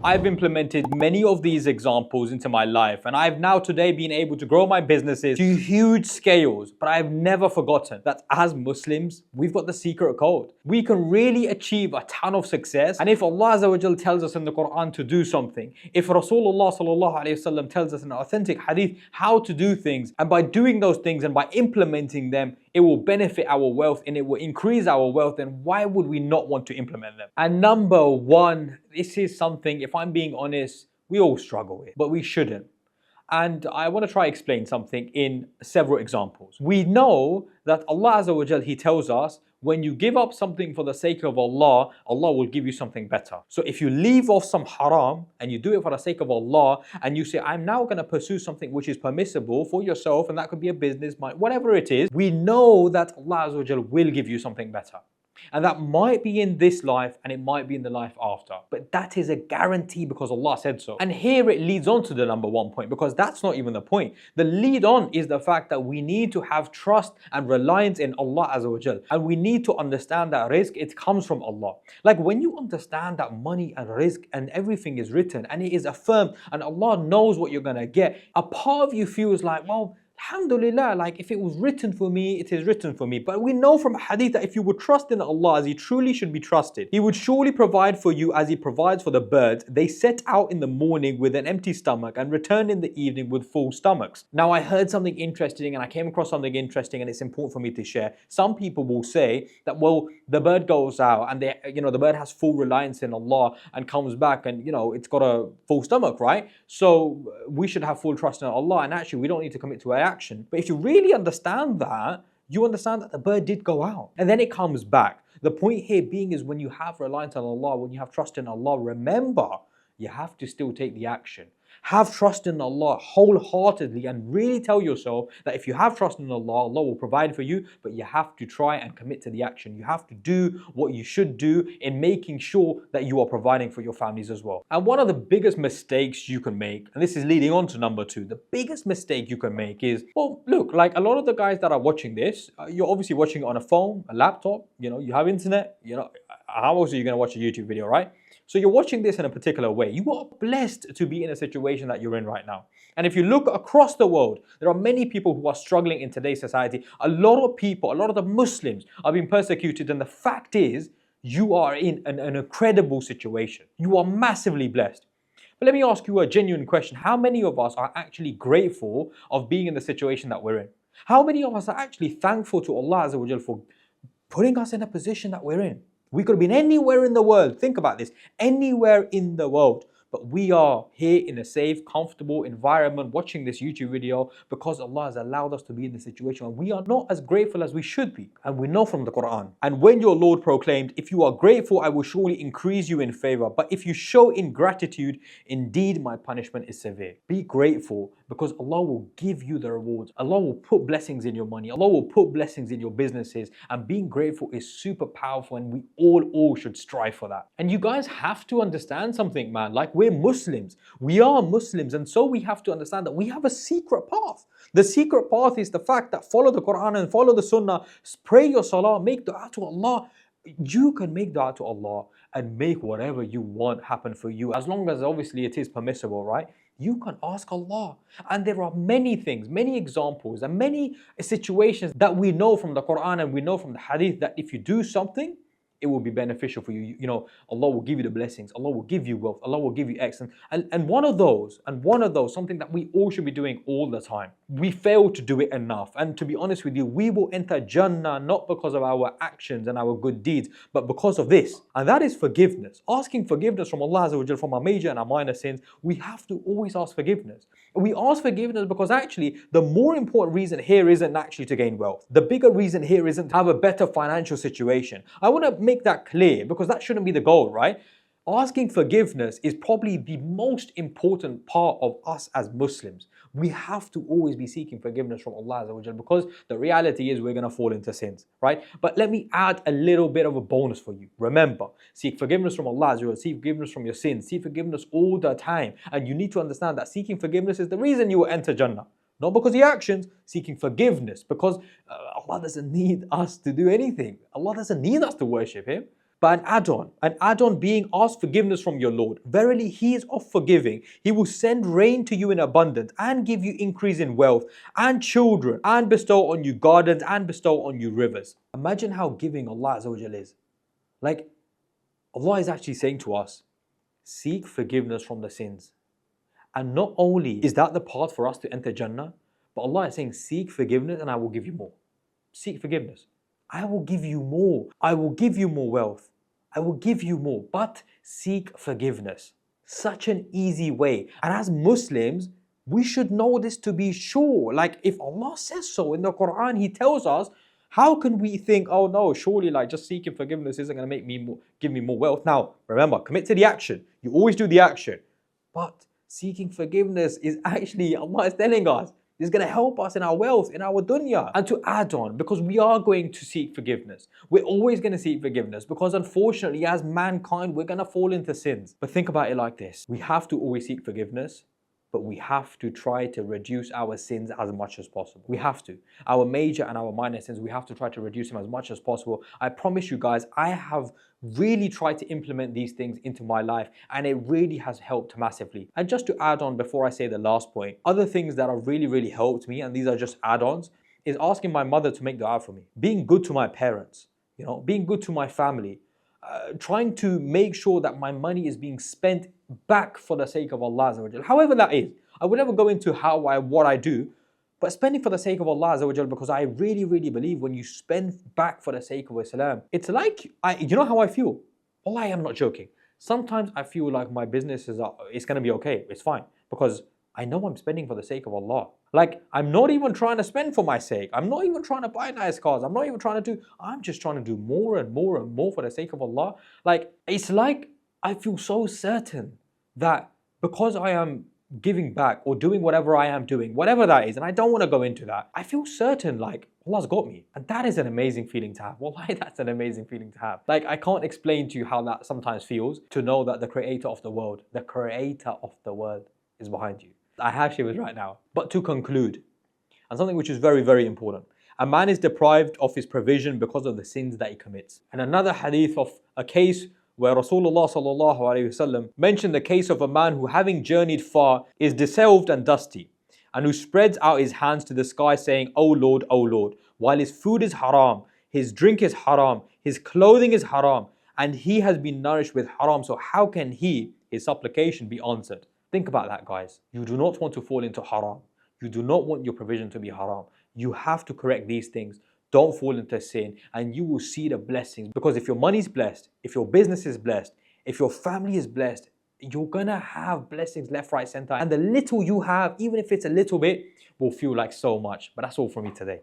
I've implemented many of these examples into my life, and I've now today been able to grow my businesses to huge scales. But I've never forgotten that as Muslims, we've got the secret code. We can really achieve a ton of success. And if Allah Azza wa Jal tells us in the Quran to do something, if Rasulullah Sallallahu Alaihi Wasallam tells us in an authentic hadith how to do things, and by doing those things and by implementing them, it will benefit our wealth and it will increase our wealth, then why would we not want to implement them? And number one, this is something, if I'm being honest, we all struggle with, but we shouldn't. And I want to try explain something in several examples. We know that Allah Azza wa Jal, He tells us, when you give up something for the sake of Allah, Allah will give you something better. So if you leave off some haram and you do it for the sake of Allah, and you say, I'm now going to pursue something which is permissible for yourself, and that could be a business, whatever it is, we know that Allah Azza wa Jal will give you something better. And that might be in this life and it might be in the life after. But that is a guarantee because Allah said so. And here it leads on to the number one point, because that's not even the point. The lead on is the fact that we need to have trust and reliance in Allah Azza wa Jal. And we need to understand that rizq, it comes from Allah. Like when you understand that money and rizq and everything is written and it is affirmed and Allah knows what you're going to get, a part of you feels like, well, alhamdulillah, like if it was written for me, it is written for me. But we know from hadith that if you would trust in Allah as He truly should be trusted, He would surely provide for you as He provides for the birds. They set out in the morning with an empty stomach and return in the evening with full stomachs. Now I heard something interesting and I came across something interesting and it's important for me to share. Some people will say that, well, the bird goes out and the bird has full reliance in Allah and comes back and it's got a full stomach, right? So we should have full trust in Allah, and actually we don't need to commit to action. But if you really understand that, you understand that the bird did go out and then it comes back. The point here being is when you have reliance on Allah, when you have trust in Allah, remember, you have to still take the action. Have trust in Allah wholeheartedly and really tell yourself that if you have trust in Allah, Allah will provide for you, but you have to try and commit to the action. You have to do what you should do in making sure that you are providing for your families as well. And one of the biggest mistakes you can make, and this is leading on to number two, the biggest mistake you can make is, well, look, like a lot of the guys that are watching this, you're obviously watching it on a phone, a laptop, you have internet, how else are you going to watch a YouTube video, right? So you're watching this in a particular way. You are blessed to be in a situation that you're in right now. And if you look across the world, there are many people who are struggling in today's society. A lot of people, a lot of the Muslims are being persecuted. And the fact is, you are in an incredible situation. You are massively blessed. But let me ask you a genuine question. How many of us are actually grateful of being in the situation that we're in? How many of us are actually thankful to Allah Azza wa Jal for putting us in a position that we're in? We could have been anywhere in the world. Think about this. Anywhere in the world. But we are here in a safe, comfortable environment watching this YouTube video because Allah has allowed us to be in this situation. And we are not as grateful as we should be. And we know from the Quran. And when your Lord proclaimed, if you are grateful, I will surely increase you in favor. But if you show ingratitude, indeed my punishment is severe. Be grateful because Allah will give you the rewards. Allah will put blessings in your money. Allah will put blessings in your businesses. And being grateful is super powerful, and we all should strive for that. And you guys have to understand something, man. Like, we're Muslims. We are Muslims, and so we have to understand that we have a secret path. The secret path is the fact that follow the Quran and follow the Sunnah, pray your salah, make dua to Allah. You can make dua to Allah and make whatever you want happen for you, as long as obviously it is permissible, right? You can ask Allah. And there are many things, many examples, and many situations that we know from the Quran and we know from the Hadith that if you do something, it will be beneficial for you. Allah will give you the blessings. Allah will give you wealth. Allah will give you excellence. And one of those, something that we all should be doing all the time. We fail to do it enough. And to be honest with you, we will enter Jannah not because of our actions and our good deeds, but because of this. And that is forgiveness. Asking forgiveness from Allah Azza wa Jal from our major and our minor sins. We have to always ask forgiveness. We ask forgiveness because actually the more important reason here isn't actually to gain wealth. The bigger reason here isn't to have a better financial situation. I want to make that clear because that shouldn't be the goal, right? Asking forgiveness is probably the most important part of us as Muslims. We have to always be seeking forgiveness from Allah Azza wa Jal because the reality is we're going to fall into sins, right? But let me add a little bit of a bonus for you. Remember, seek forgiveness from Allah Azza wa Jal, seek forgiveness from your sins, seek forgiveness all the time. And you need to understand that seeking forgiveness is the reason you will enter Jannah. Not because of your actions, seeking forgiveness because Allah doesn't need us to do anything. Allah doesn't need us to worship Him. but an add-on being ask forgiveness from your Lord. Verily, He is of forgiving. He will send rain to you in abundance and give you increase in wealth and children and bestow on you gardens and bestow on you rivers. Imagine how giving Allah Azza wa Jal is. Like, Allah is actually saying to us, seek forgiveness from the sins. And not only is that the path for us to enter Jannah, but Allah is saying, seek forgiveness and I will give you more. Seek forgiveness. I will give you more. I will give you more wealth. I will give you more. But seek forgiveness. Such an easy way. And as Muslims, we should know this to be sure. Like if Allah says so in the Quran, He tells us, how can we think, oh no, surely like just seeking forgiveness isn't going to make me more, give me more wealth. Now, remember, commit to the action. You always do the action. But seeking forgiveness is actually, Allah is telling us, is going to help us in our wealth, in our dunya. And to add on, because we are going to seek forgiveness. We're always going to seek forgiveness because unfortunately, as mankind, we're going to fall into sins. But think about it like this. We have to always seek forgiveness, but we have to try to reduce our sins as much as possible. We have to. Our major and our minor sins, we have to try to reduce them as much as possible. I promise you guys, I have really tried to implement these things into my life and it really has helped massively. And just to add on before I say the last point, other things that have really helped me, and these are just add-ons, is asking my mother to make dua for me. Being good to my parents, being good to my family, trying to make sure that my money is being spent back for the sake of Allah Azza wa Jal. However that is. I would never go into what I do, but spending for the sake of Allah Azza wa Jal, because I really believe when you spend back for the sake of Islam, it's like, you know how I feel? Wallahi, I'm not joking. Sometimes I feel like my business it's going to be okay, it's fine, because I know I'm spending for the sake of Allah. Like, I'm not even trying to spend for my sake. I'm not even trying to buy nice cars. I'm just trying to do more and more for the sake of Allah. Like, it's like I feel so certain that because I am giving back or doing whatever I am doing, whatever that is, and I don't want to go into that, I feel certain like Allah's got me. And that is an amazing feeling to have. Wallahi, that's an amazing feeling to have. Like, I can't explain to you how that sometimes feels, to know that the creator of the world is behind you. I have shivers right now. But to conclude, and something which is very important, a man is deprived of his provision because of the sins that he commits. And another hadith of a case where Rasulullah sallallahu alaihi wasallam mentioned the case of a man who, having journeyed far, is disheveled and dusty, and who spreads out his hands to the sky saying, O Lord, while his food is haram, his drink is haram, his clothing is haram, and he has been nourished with haram, so how can his supplication be answered? Think about that, guys. You do not want to fall into haram. You do not want your provision to be haram. You have to correct these things. Don't fall into sin and you will see the blessings. Because if your money is blessed, if your business is blessed, if your family is blessed, you're gonna have blessings left, right, center. And the little you have, even if it's a little bit, will feel like so much. But that's all from me today.